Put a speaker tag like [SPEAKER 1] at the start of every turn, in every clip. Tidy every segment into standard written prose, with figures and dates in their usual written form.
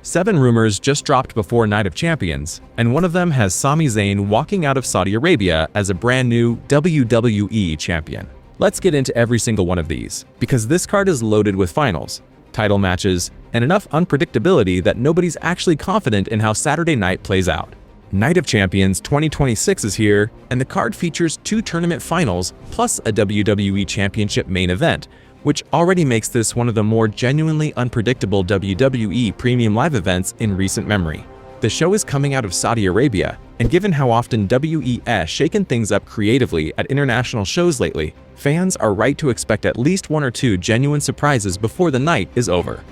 [SPEAKER 1] 7 rumors just dropped before Night of Champions, and one of them has Sami Zayn walking out of Saudi Arabia as a brand new WWE champion. Let's get into every single one of these, because this card is loaded with finals, title matches, and enough unpredictability that nobody's actually confident in how Saturday night plays out. Night of Champions 2026 is here, and the card features 2 tournament finals plus a WWE Championship main event, which already makes this one of the more genuinely unpredictable WWE premium live events in recent memory. The show is coming out of Saudi Arabia, and given how often WE's shaken things up creatively at international shows lately, fans are right to expect at least 1 or 2 genuine surprises before the night is over.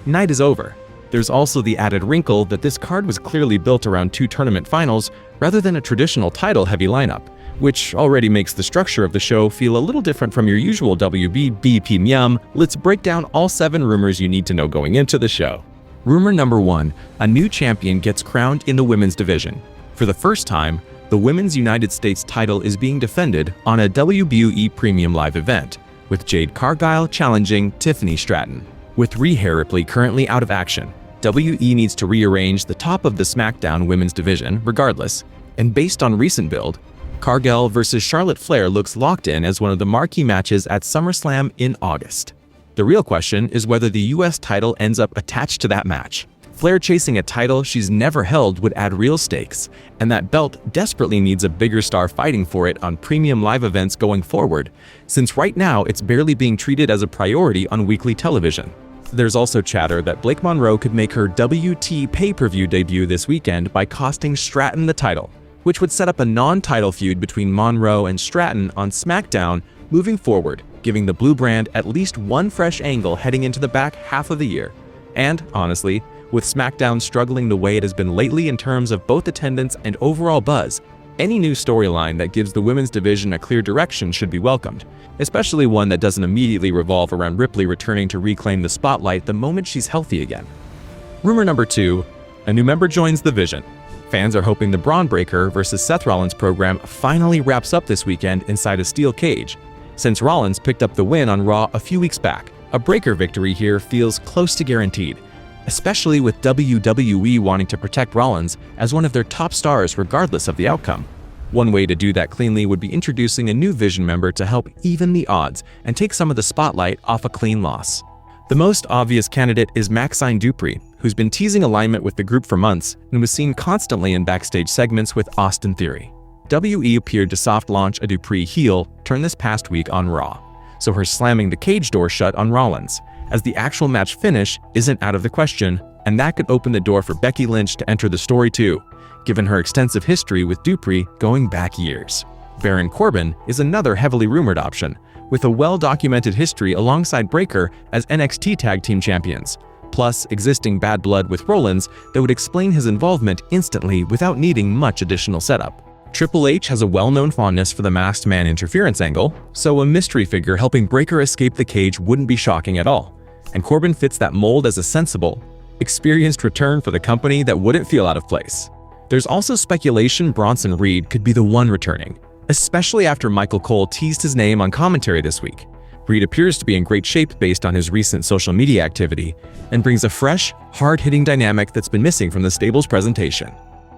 [SPEAKER 1] Night is over. There's also the added wrinkle that this card was clearly built around 2 tournament finals rather than a traditional title-heavy lineup, which already makes the structure of the show feel a little different from your usual WBBP. Let's break down all 7 rumors you need to know going into the show. Rumor number 1, a new champion gets crowned in the women's division. For the first time, the Women's United States title is being defended on a WWE Premium Live event, with Jade Cargill challenging Tiffany Stratton. With Rhea Ripley currently out of action, WE needs to rearrange the top of the SmackDown women's division regardless, and based on recent build, Cargill vs. Charlotte Flair looks locked in as one of the marquee matches at SummerSlam in August. The real question is whether the US title ends up attached to that match. Flair chasing a title she's never held would add real stakes, and that belt desperately needs a bigger star fighting for it on premium live events going forward, since right now it's barely being treated as a priority on weekly television. There's also chatter that Blake Monroe could make her WT pay-per-view debut this weekend by costing Stratton the title, which would set up a non-title feud between Monroe and Stratton on SmackDown moving forward, giving the blue brand at least one fresh angle heading into the back half of the year. And, honestly, with SmackDown struggling the way it has been lately in terms of both attendance and overall buzz, any new storyline that gives the women's division a clear direction should be welcomed, especially one that doesn't immediately revolve around Ripley returning to reclaim the spotlight the moment she's healthy again. Rumor number 2, a new member joins the Vision. Fans are hoping the Braun Breaker vs. Seth Rollins program finally wraps up this weekend inside a steel cage. Since Rollins picked up the win on Raw a few weeks back, a Breaker victory here feels close to guaranteed, especially with WWE wanting to protect Rollins as one of their top stars regardless of the outcome. One way to do that cleanly would be introducing a new Vision member to help even the odds and take some of the spotlight off a clean loss. The most obvious candidate is Maxine Dupri, who's been teasing alignment with the group for months and was seen constantly in backstage segments with Austin Theory. WE appeared to soft launch a Dupri heel turn this past week on Raw, so her slamming the cage door shut on Rollins, as the actual match finish isn't out of the question, and that could open the door for Becky Lynch to enter the story too, given her extensive history with Dupri going back years. Baron Corbin is another heavily rumored option, with a well-documented history alongside Breaker as NXT Tag Team Champions, plus existing bad blood with Rollins that would explain his involvement instantly without needing much additional setup. Triple H has a well-known fondness for the masked man interference angle, so a mystery figure helping Breaker escape the cage wouldn't be shocking at all, and Corbin fits that mold as a sensible, experienced return for the company that wouldn't feel out of place. There's also speculation Bronson Reed could be the one returning, especially after Michael Cole teased his name on commentary this week. Reed appears to be in great shape based on his recent social media activity and brings a fresh, hard-hitting dynamic that's been missing from the stable's presentation.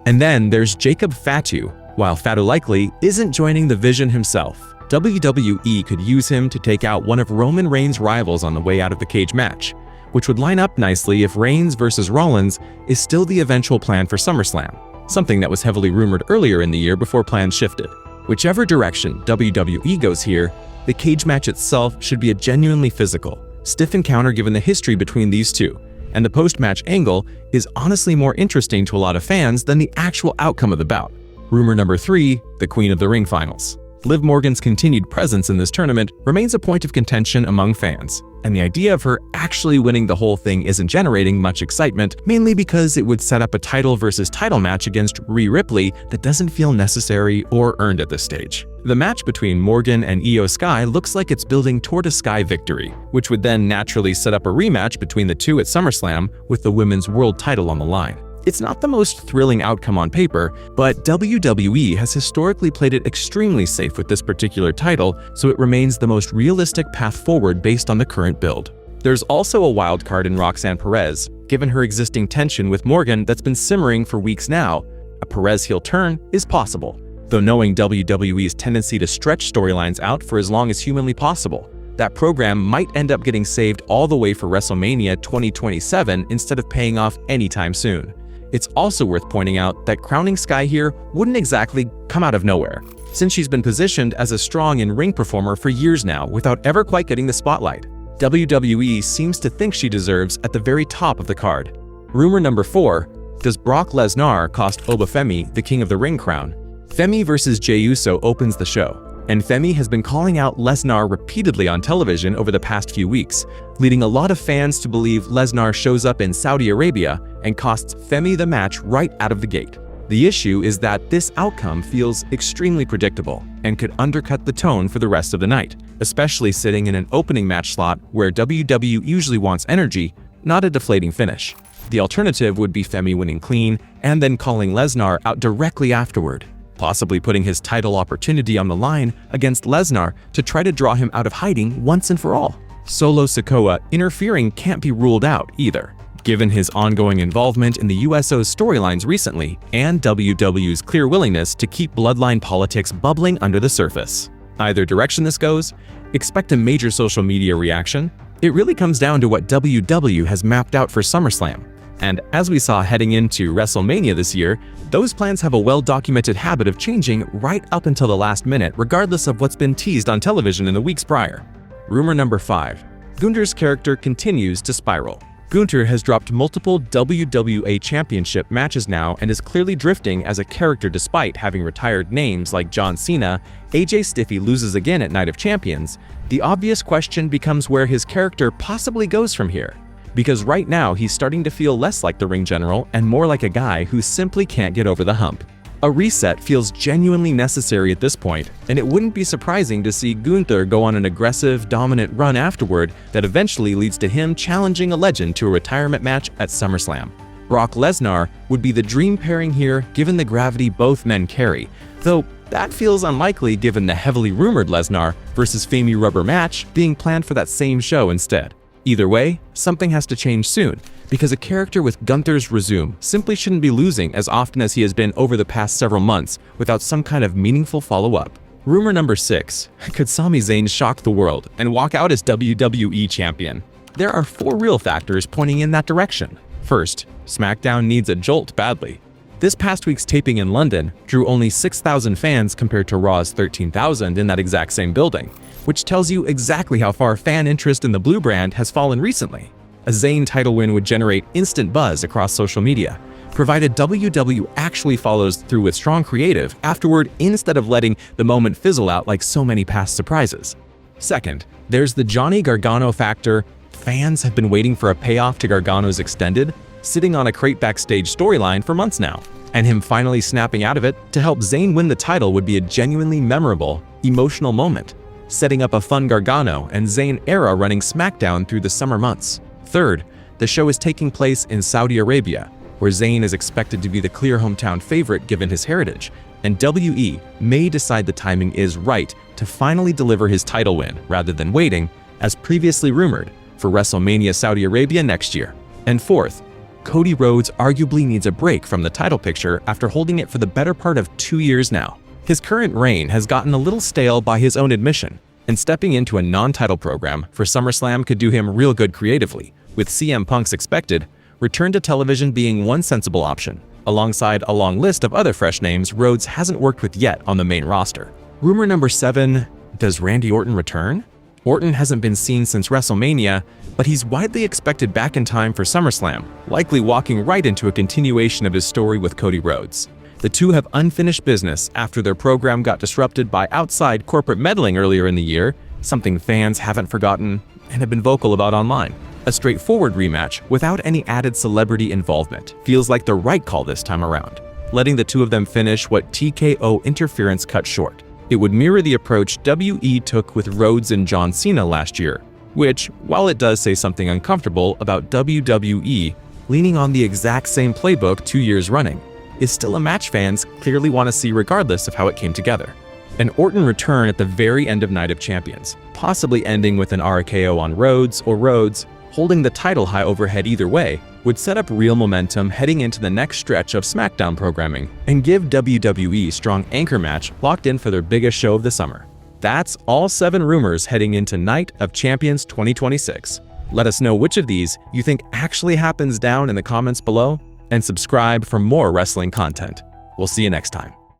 [SPEAKER 1] And then there's Jacob Fatu. While Fatu likely isn't joining the Vision himself, WWE could use him to take out one of Roman Reigns' rivals on the way out of the cage match, which would line up nicely if Reigns vs. Rollins is still the eventual plan for SummerSlam, something that was heavily rumored earlier in the year before plans shifted. Whichever direction WWE goes here, the cage match itself should be a genuinely physical, stiff encounter given the history between these two, and the post-match angle is honestly more interesting to a lot of fans than the actual outcome of the bout. Rumor number 3, the Queen of the Ring Finals. Liv Morgan's continued presence in this tournament remains a point of contention among fans, and the idea of her actually winning the whole thing isn't generating much excitement, mainly because it would set up a title versus title match against Rhea Ripley that doesn't feel necessary or earned at this stage. The match between Morgan and Io Sky looks like it's building toward a Sky victory, which would then naturally set up a rematch between the two at SummerSlam with the women's world title on the line. It's not the most thrilling outcome on paper, but WWE has historically played it extremely safe with this particular title, so it remains the most realistic path forward based on the current build. There's also a wild card in Roxanne Perez, given her existing tension with Morgan that's been simmering for weeks now. A Perez heel turn is possible, though knowing WWE's tendency to stretch storylines out for as long as humanly possible, that program might end up getting saved all the way for WrestleMania 2027 instead of paying off anytime soon. It's also worth pointing out that crowning Sky here wouldn't exactly come out of nowhere, since she's been positioned as a strong in-ring performer for years now without ever quite getting the spotlight. WWE seems to think she deserves at the very top of the card. Rumor number 4, does Brock Lesnar cost Obafemi the King of the Ring crown? Femi vs. Jey Uso opens the show, and Femi has been calling out Lesnar repeatedly on television over the past few weeks, leading a lot of fans to believe Lesnar shows up in Saudi Arabia and costs Femi the match right out of the gate. The issue is that this outcome feels extremely predictable and could undercut the tone for the rest of the night, especially sitting in an opening match slot where WWE usually wants energy, not a deflating finish. The alternative would be Femi winning clean and then calling Lesnar out directly afterward, possibly putting his title opportunity on the line against Lesnar to try to draw him out of hiding once and for all. Solo Sikoa interfering can't be ruled out either, given his ongoing involvement in the USO's storylines recently and WWE's clear willingness to keep bloodline politics bubbling under the surface. Either direction this goes, expect a major social media reaction. It really comes down to what WWE has mapped out for SummerSlam. And as we saw heading into WrestleMania this year, those plans have a well-documented habit of changing right up until the last minute regardless of what's been teased on television in the weeks prior. Rumor number 5. Gunther's character continues to spiral. Gunther has dropped multiple WWE Championship matches now and is clearly drifting as a character despite having retired names like John Cena. AJ Stiffy loses again at Night of Champions. The obvious question becomes where his character possibly goes from here. Because right now he's starting to feel less like the ring general and more like a guy who simply can't get over the hump. A reset feels genuinely necessary at this point, and it wouldn't be surprising to see Gunther go on an aggressive, dominant run afterward that eventually leads to him challenging a legend to a retirement match at SummerSlam. Brock Lesnar would be the dream pairing here given the gravity both men carry, though that feels unlikely given the heavily rumored Lesnar versus Femi rubber match being planned for that same show instead. Either way, something has to change soon, because a character with Gunther's resume simply shouldn't be losing as often as he has been over the past several months without some kind of meaningful follow-up. Rumor number 6. Could Sami Zayn shock the world and walk out as WWE Champion? There are 4 real factors pointing in that direction. First, SmackDown needs a jolt badly. This past week's taping in London drew only 6,000 fans compared to Raw's 13,000 in that exact same building, which tells you exactly how far fan interest in the blue brand has fallen recently. A Zayn title win would generate instant buzz across social media, provided WWE actually follows through with strong creative afterward instead of letting the moment fizzle out like so many past surprises. Second, there's the Johnny Gargano factor. Fans have been waiting for a payoff to Gargano's extended, sitting on a crate backstage storyline for months now, and him finally snapping out of it to help Zayn win the title would be a genuinely memorable, emotional moment, setting up a fun Gargano and Zayn era running SmackDown through the summer months. Third, the show is taking place in Saudi Arabia, where Zayn is expected to be the clear hometown favorite given his heritage, and WE may decide the timing is right to finally deliver his title win rather than waiting, as previously rumored, for WrestleMania Saudi Arabia next year. And fourth, Cody Rhodes arguably needs a break from the title picture after holding it for the better part of 2 years now. His current reign has gotten a little stale by his own admission, and stepping into a non-title program for SummerSlam could do him real good creatively, with CM Punk's expected return to television being one sensible option, alongside a long list of other fresh names Rhodes hasn't worked with yet on the main roster. Rumor number 7, does Randy Orton return? Orton hasn't been seen since WrestleMania, but he's widely expected back in time for SummerSlam, likely walking right into a continuation of his story with Cody Rhodes. The two have unfinished business after their program got disrupted by outside corporate meddling earlier in the year, something fans haven't forgotten and have been vocal about online. A straightforward rematch without any added celebrity involvement feels like the right call this time around, letting the two of them finish what TKO interference cut short. It would mirror the approach WE took with Rhodes and John Cena last year, which, while it does say something uncomfortable about WWE leaning on the exact same playbook 2 years running, is still a match fans clearly want to see regardless of how it came together. An Orton return at the very end of Night of Champions, possibly ending with an RKO on Rhodes or Rhodes, holding the title high overhead either way, would set up real momentum heading into the next stretch of SmackDown programming and give WWE a strong anchor match locked in for their biggest show of the summer. That's all 7 rumors heading into Night of Champions 2026. Let us know which of these you think actually happens down in the comments below, and subscribe for more wrestling content. We'll see you next time.